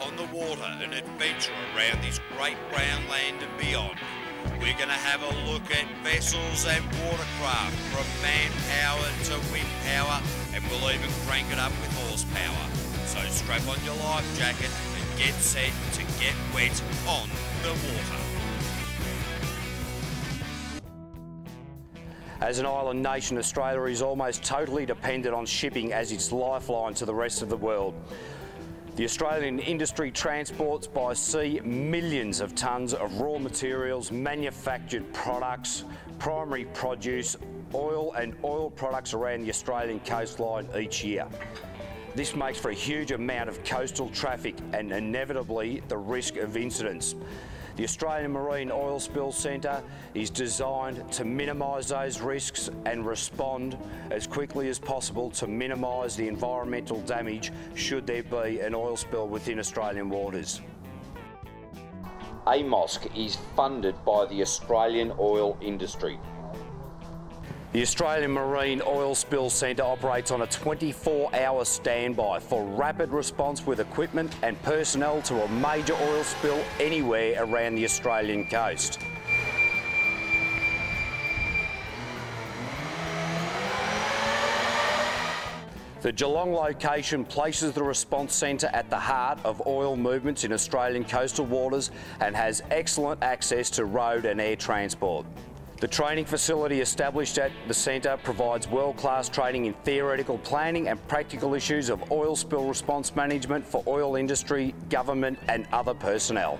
on the water and adventure around this great brown land and beyond. We're going to have a look at vessels and watercraft from manpower to wind power, and we'll even crank it up with horsepower. So strap on your life jacket and get set to get wet on the water. As an island nation, Australia is almost totally dependent on shipping as its lifeline to the rest of the world. The Australian industry transports by sea millions of tonnes of raw materials, manufactured products, primary produce, oil and oil products around the Australian coastline each year. This makes for a huge amount of coastal traffic and inevitably the risk of incidents. The Australian Marine Oil Spill Centre is designed to minimise those risks and respond as quickly as possible to minimise the environmental damage should there be an oil spill within Australian waters. AMOSC is funded by the Australian oil industry. The Australian Marine Oil Spill Centre operates on a 24-hour standby for rapid response with equipment and personnel to a major oil spill anywhere around the Australian coast. The Geelong location places the response centre at the heart of oil movements in Australian coastal waters and has excellent access to road and air transport. The training facility established at the centre provides world-class training in theoretical planning and practical issues of oil spill response management for oil industry, government and other personnel.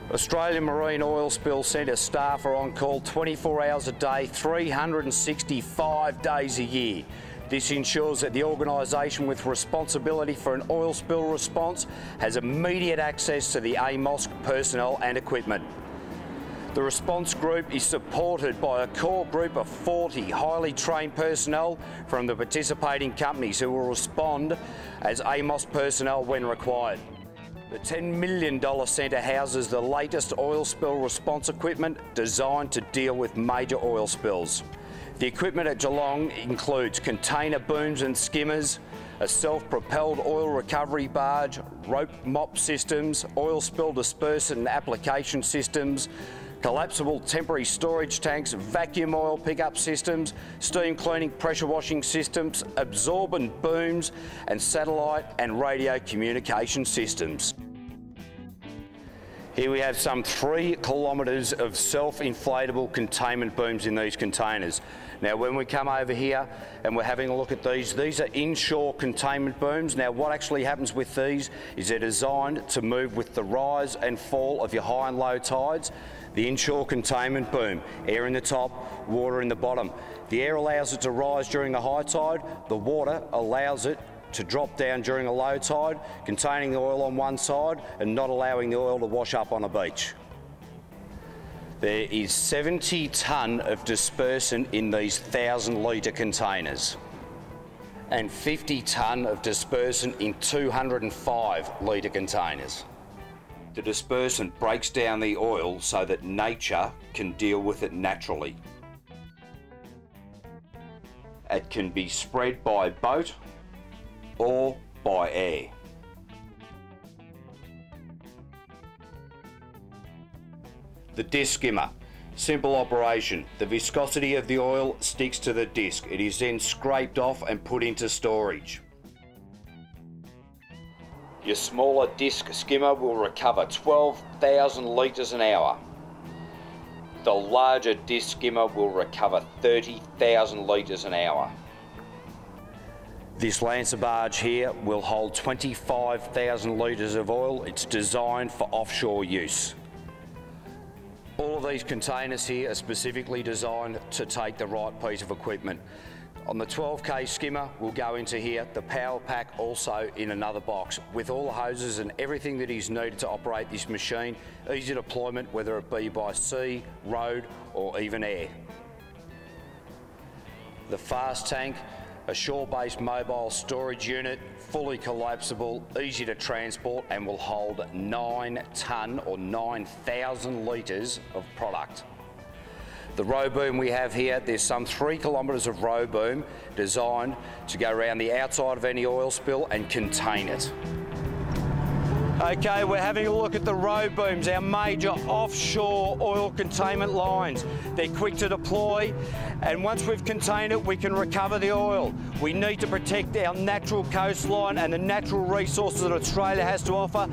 Australian Marine Oil Spill Centre staff are on call 24 hours a day, 365 days a year. This ensures that the organisation with responsibility for an oil spill response has immediate access to the AMOSC personnel and equipment. The response group is supported by a core group of 40 highly trained personnel from the participating companies who will respond as AMOSC personnel when required. The $10 million centre houses the latest oil spill response equipment designed to deal with major oil spills. The equipment at Geelong includes container booms and skimmers, a self-propelled oil recovery barge, rope mop systems, oil spill dispersant and application systems, collapsible temporary storage tanks, vacuum oil pickup systems, steam cleaning pressure washing systems, absorbent booms and satellite and radio communication systems. Here we have some 3 kilometres of self-inflatable containment booms in these containers. Now when we come over here and we're having a look at these are inshore containment booms. Now what actually happens with these is they're designed to move with the rise and fall of your high and low tides. The inshore containment boom, air in the top, water in the bottom. The air allows it to rise during a high tide, the water allows it to drop down during a low tide, containing the oil on one side and not allowing the oil to wash up on a beach. There is 70 tonne of dispersant in these 1,000 litre containers and 50 tonne of dispersant in 205 litre containers. The dispersant breaks down the oil so that nature can deal with it naturally. It can be spread by boat or by air. The disc skimmer. Simple operation. The viscosity of the oil sticks to the disc. It is then scraped off and put into storage. Your smaller disc skimmer will recover 12,000 litres an hour. The larger disc skimmer will recover 30,000 litres an hour. This Lancer barge here will hold 25,000 litres of oil. It's designed for offshore use. All of these containers here are specifically designed to take the right piece of equipment. On the 12K skimmer will go into here, the power pack also in another box with all the hoses and everything that is needed to operate this machine. Easy deployment whether it be by sea, road or even air. The fast tank A shore-based mobile storage unit, fully collapsible, easy to transport, and will hold 9 tonne or 9,000 litres of product. The row boom we have here, there's some 3 kilometres of row boom designed to go around the outside of any oil spill and contain it. Okay, we're having a look at the row booms, our major offshore oil containment lines. They're quick to deploy, and once we've contained it, we can recover the oil. We need to protect our natural coastline and the natural resources that Australia has to offer.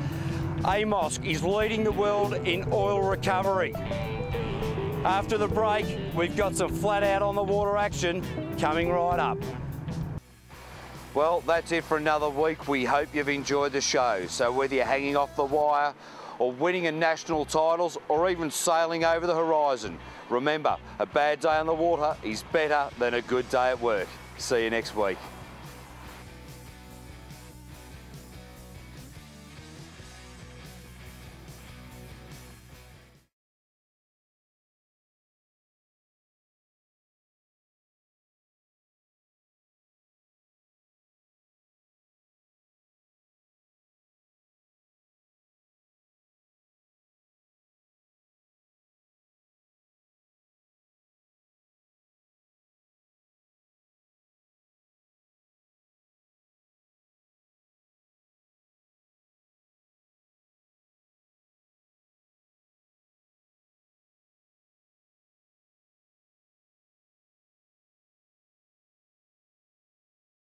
AMOSC is leading the world in oil recovery. After the break, we've got some flat out on the water action coming right up. Well, that's it for another week. We hope you've enjoyed the show. So whether you're hanging off the wire or winning in national titles or even sailing over the horizon, remember, a bad day on the water is better than a good day at work. See you next week.